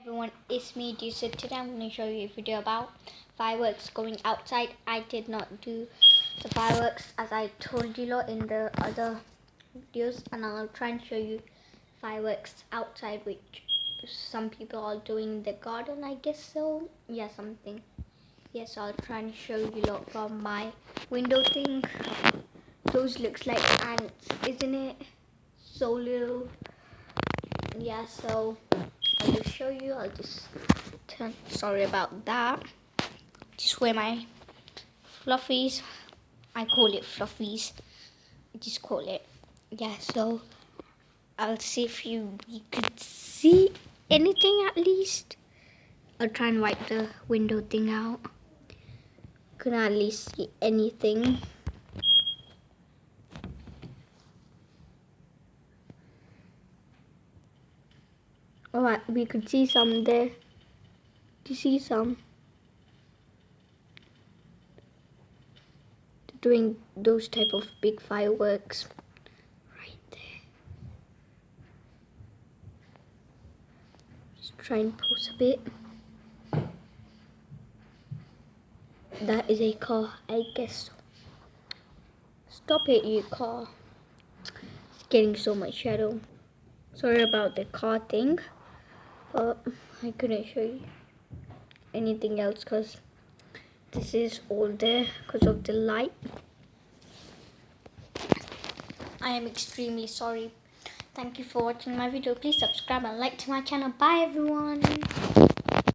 Everyone, it's me Disa. Today I'm going to show you a video about fireworks going outside. I did not do the fireworks as I told you lot in the other videos, and I'll try and show you fireworks outside, which some people are doing in the garden, I guess so. Yeah, something. Yes, I'll try and show you lot from my window thing. Those looks like ants, isn't it? So little. Yeah, so I'll just show you. I'll just turn. Sorry about that. Just wear my fluffies. I call it fluffies. Just call it. Yeah. So I'll see if you could see anything at least. I'll try and wipe the window thing out. Can I at least see anything? Alright, we could see some there. Do you see some? They're doing those type of big fireworks right there. Just try and pause a bit. That is a car, I guess. Stop it, you car. It's getting so much shadow. Sorry about the car thing, but I couldn't show you anything else because this is all there because of the light. I am extremely sorry. Thank you for watching my video. Please subscribe and like to my channel. Bye everyone.